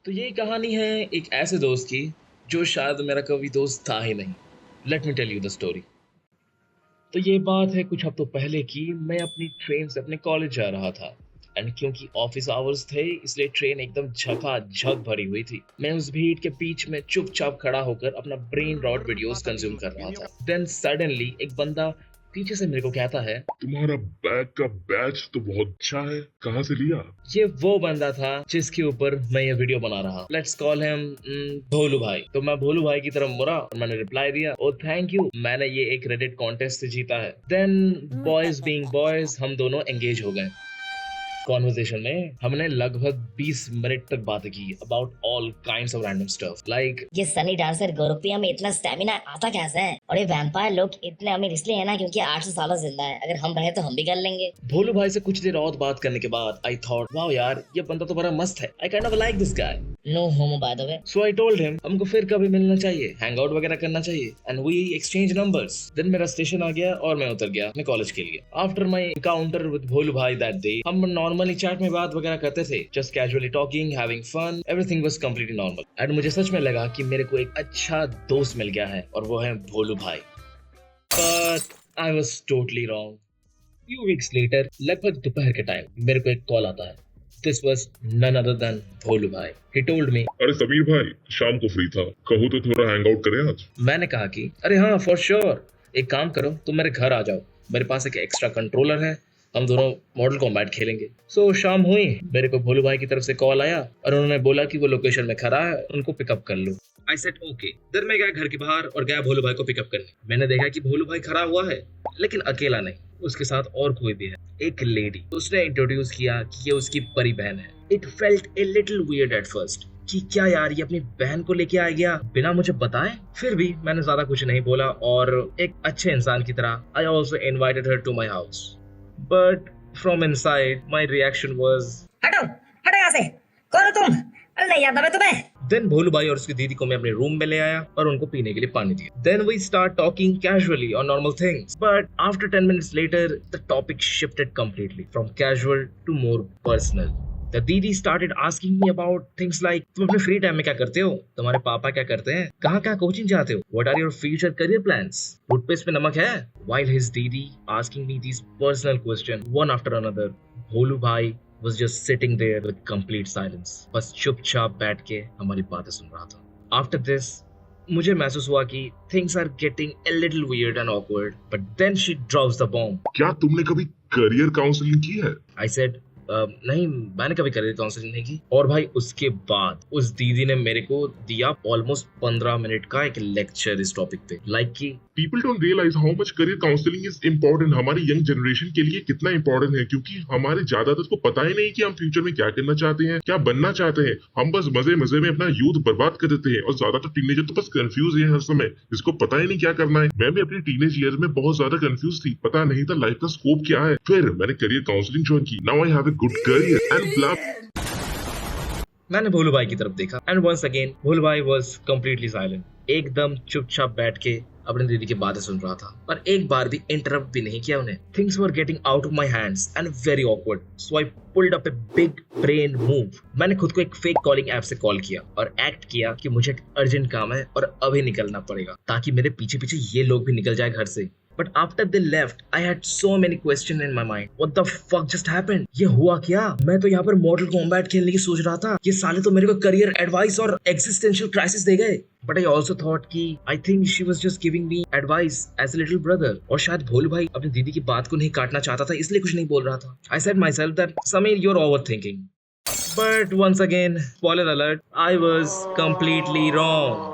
तो ये कहानी है एक ऐसे दोस्त की जो शायद मेरा कभी दोस्त था ही नहीं। Let me tell you the story. तो ये बात है कुछ हफ्तों पहले की। मैं अपनी ट्रेन से अपने कॉलेज जा रहा था एंड क्योंकि ऑफिस आवर्स थे इसलिए ट्रेन एकदम झकाझक भरी हुई थी। मैं उस भीड़ के बीच में चुपचाप खड़ा होकर अपना ब्रेन रॉट वीडियोस कंज्यूम कर रहा था। देन सडनली एक बंदा पीछे से मेरे को कहता है, तुम्हारा बैग का बैच तो बहुत अच्छा है, कहाँ से लिया? ये वो बंदा था जिसके ऊपर मैं ये वीडियो बना रहा। लेट्स कॉल हिम भोलू भाई। तो मैं भोलू भाई की तरफ मुड़ा और मैंने रिप्लाई दिया, ओ थैंक यू, मैंने ये एक रेडिट कॉन्टेस्ट से जीता है। देन बॉयज बीइंग बॉयज हम दोनों एंगेज हो गए। कॉन्वर्सेशन में हमने लगभग 20 मिनट तक बातें की about all kinds of random stuff like ये सनी डांसर गोरुपिया में इतना स्टेमिना आता कैसे है, और ये वैम्पायर लोग इतने अमीर इसलिए है ना क्योंकि 800 सालों जिंदा है। अगर हम रहे तो हम भी कर लेंगे। भोलू भाई से कुछ देर और बात करने के बाद आई थॉट, वाओ यार ये बंदा तो बड़ा मस्त है। I kind of like this guy. No homo by the way. So I told him हमको फिर कभी मिलना चाहिए, हैंग आउट वगैरह करना चाहिए and we exchange numbers. Then मेरा स्टेशन आ गया और मैं उतर गया अपने कॉलेज के लिए। After my encounter with Bholu भाई दैट डे हम नॉर्मली चैट में बात वगैरह करते थे, just casually talking, having fun, everything was completely normal. And मुझे सच में लगा कि मेरे को एक अच्छा दोस्त मिल गया है और वो है भोलू भाई। But I was totally wrong. Few weeks later लगभग दोपहर के टाइम मेरे को एक कॉल आता है। This was none other than भोलू भाई। He told me, अरे समीर भाई, शाम को फ्री था, कहूँ तो थोड़ा हैंग आउट करें आज। मैंने कहा कि अरे हाँ फॉर श्योर, एक काम करो तुम मेरे घर आ जाओ, मेरे पास एक एक्स्ट्रा कंट्रोलर है, हम दोनों मॉडल कॉम्बैट खेलेंगे। सो शाम हुई, मेरे को भोलू भाई की तरफ से कॉल आया और उन्होंने बोला कि वो लोकेशन में खड़ा है, उनको पिकअप कर लो। I said okay. देन मैं गया घर के बाहर और गया भोलू भाई को पिकअप करने। मैंने देखा कि भोलू भाई खड़ा हुआ है लेकिन अकेला नहीं, उसके साथ और कोई भी है, एक लेडी। उसने इंट्रोड्यूस किया कि ये उसकी परी बहन है। It felt a little weird at first कि क्या यार ये अपनी बहन को लेके आ गया बिना मुझे बताए। फिर भी मैंने ज्यादा कुछ नहीं बोला और एक अच्छे इंसान की तरह I also invited her to my house. But from inside my reaction was, हटो हटो यहाँ से, कौन हो तुम? अरे नहीं याद है तुम्हें। देन भोलू भाई और उसकी दीदी को मैं अपने रूम में ले आया और उनको पीने के लिए पानी दिया। Then we start talking casually on normal things, but after 10 minutes later the topic shifted completely from casual to more personal. The दीदी started asking me about things like, तुम अपने फ्री टाइम में क्या करते हो, तुम्हारे पापा क्या करते हैं, कहाँ कहाँ कोचिंग जाते हो, what are your future career plans, toothpaste पे नमक है। While his दीदी asking me these personal questions one after another, भोलू भाई was just sitting there with complete silence, बस चुपचाप बैठ के हमारी बातें सुन रहा था। After this, मुझे महसूस हुआ कि things are getting a little weird and awkward, but then she drops the bomb. क्या तुमने कभी करियर काउंसलिंग की है? I said, नहीं मैंने कभी करियर काउंसलिंग नहीं की। और भाई उसके बाद उस दीदी ने मेरे को दिया ऑलमोस्ट 15 मिनट का एक लेक्चर इस टॉपिक पे, लाइक कि people don't realise how much career counselling is important. हमारी यंग जनरेशन के लिए कितना इम्पोर्टेंट है, क्योंकि हमारे ज्यादातर को पता ही नहीं कि हम फ्यूचर में क्या करना चाहते हैं, क्या बनना चाहते हैं। हम बस मजे मजे में अपना यूथ बर्बाद कर देते हैं और ज्यादातर टीनेजर तो बस कंफ्यूज है हर समय, जिसको पता ही नहीं क्या करना है। मैं भी अपनी टीनेज ईयर में बहुत ज्यादा कंफ्यूज थी, पता नहीं था लाइफ का स्कोप क्या है। फिर मैंने करियर काउंसलिंग ज्वाइन की। Now I have a good career and blah. मैंने भोलू भाई की तरफ देखा एंड वंस अगेन भोलू भाई वाज कंप्लीटली साइलेंट, एकदम चुपचाप बैठ के अपनी दीदी की बातें सुन रहा था और एक बार भी इंटरप्ट भी नहीं किया उन्हें। Things were getting out of my hands and very awkward, so I pulled up a big brain move. मैंने खुद को एक फेक कॉलिंग ऐप से कॉल किया और एक्ट किया कि मुझे एक अर्जेंट काम है और अभी निकलना पड़ेगा, ताकि मेरे पीछे पीछे ये लोग भी निकल जाए घर से। But after they left, I had so many questions in my mind. What the fuck just happened? ये हुआ क्या? मैं तो यहाँ पर मॉडल कॉम्बैट खेलने की सोच रहा था, ये साले तो मेरे को करियर एडवाइस और एग्जिस्टेंशियल क्राइसिस दे गए। But I also thought कि I think she was just giving me advice as a little brother. और शायद भोलू भाई अपनी दीदी की बात को नहीं काटना चाहता था, इसलिए कुछ नहीं बोल रहा था। I said myself that Samir, you're overthinking. But once again, spoiler alert, I was completely wrong.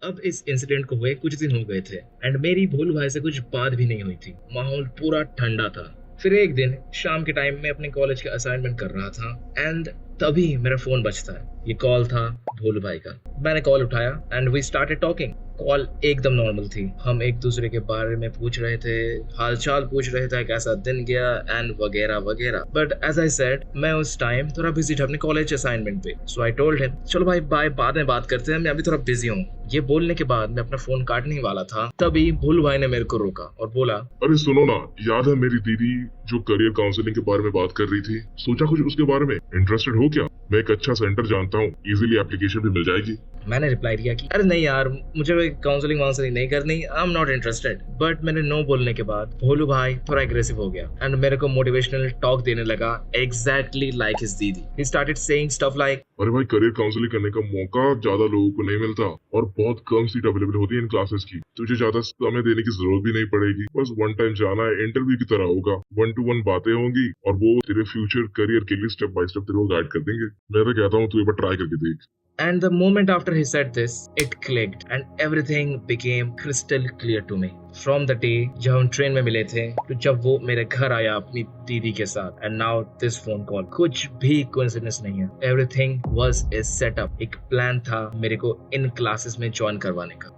अब इस इंसिडेंट को हुए कुछ दिन हो गए थे एंड मेरी भोलू भाई से कुछ बात भी नहीं हुई थी। माहौल पूरा ठंडा था। फिर एक दिन शाम के टाइम में अपने कॉलेज का असाइनमेंट कर रहा था एंड तभी मेरा फोन बजता है। ये कॉल था भोलू भाई का। मैंने कॉल उठाया and we started talking. Call एकदम नॉर्मल थी, हम एक दूसरे के बारे में पूछ रहे थे, हालचाल पूछ रहे थे, कैसा दिन गया एंड वगैरह वगैरह। बट एज आई सेड, मैं उस टाइम थोड़ा बिजी था अपने कॉलेज असाइनमेंट पे, सो आई टोल्ड हिम चलो भाई बाय, बाद में बात करते हैं, मैं अभी थोड़ा बिजी हूँ। ये बोलने के बाद मैं अपना फोन काटने वाला था, तभी भोलू भाई ने मेरे को रोका और बोला, अरे सुनो ना, याद है मेरी दीदी जो करियर काउंसलिंग के बारे में बात कर रही थी? सोचा कुछ उसके बारे में, इंटरेस्टेड हो क्या? मैं एक अच्छा सेंटर जानता हूँ, इजीली एप्लीकेशन भी मिल जाएगी। मैंने रिप्लाई किया कि अरे नहीं यार, मुझे काउंसलिंग वाउंसलिंग नहीं करनी, I am not interested. But मैंने नो बोलने के बाद भोलू भाई थोड़ा एग्रेसिव हो गया एंड मेरे को मोटिवेशनल टॉक देने लगा एग्जैक्टली लाइक हिज दीदी। He started saying stuff like, अरे भाई, करियर काउंसलिंग करने का मौका ज्यादा लोगों को नहीं मिलता और बहुत कम सीट अवेलेबल होती है इन क्लासेस की। तुझे ज्यादा समय देने की जरूरत भी नहीं पड़ेगी, बस वन टाइम जाना है, इंटरव्यू की तरह होगा, 1 to 1 बातें होंगी और वो तेरे फ्यूचर करियर के लिए स्टेप बाय स्टेप तेरे को गाइड कर देंगे। मैं तो कहता हूँ तू एक बार ट्राई करके देख। and the moment after he said this, it clicked and everything became crystal clear to me. From the day जब हम ट्रेन में मिले थे तो जब वो मेरे घर आया अपनी दीदी के साथ, and now this phone call, कुछ भी coincidence नहीं है। Everything was a setup, एक प्लान था मेरे को इन क्लासेस में ज्वाइन करवाने का।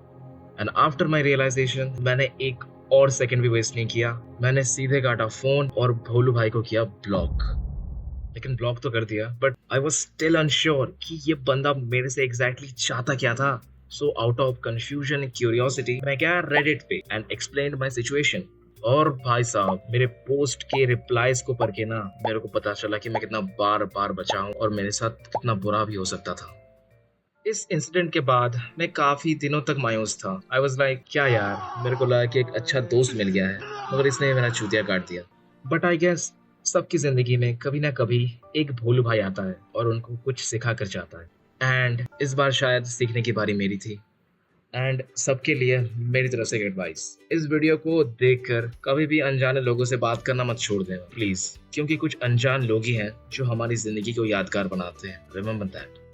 And after my realization, मैंने एक और सेकंड भी वेस्ट नहीं किया, मैंने सीधे काटा फोन और भोलू भाई को किया ब्लॉक। लेकिन ब्लॉक तो कर दिया, but I was still unsure कि ये बंदा मेरे से एग्जैक्टली चाहता क्या था। So out of confusion and curiosity मैं गया रेडिट पे एंड एक्सप्लेन्ड माय सिचुएशन। और भाई साहब, मेरे पोस्ट के रिप्लाईज को पढ़ के ना मेरे को पता चला कि मैं कितना बार बार बचा हूँ और मेरे साथ कितना बुरा भी हो सकता था। इस इंसिडेंट के बाद मैं काफी दिनों तक मायूस था। आई वॉज लाइक क्या यार, मेरे को लगा कि एक अच्छा दोस्त मिल गया है मगर इसने मेरा चूतिया काट दिया। बट आई गेस सबकी जिंदगी में कभी ना कभी एक भोलू भाई आता है और उनको कुछ सिखा कर जाता है। एंड इस बार शायद सीखने की बारी मेरी थी। एंड सबके लिए मेरी तरफ से एक एडवाइस, इस वीडियो को देखकर कभी भी अनजाने लोगों से बात करना मत छोड़ देना प्लीज, क्योंकि कुछ अनजान लोग ही हैं जो हमारी जिंदगी को यादगार बनाते हैं। Remember that.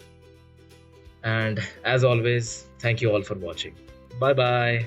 And as always, thank you all for watching. Bye bye.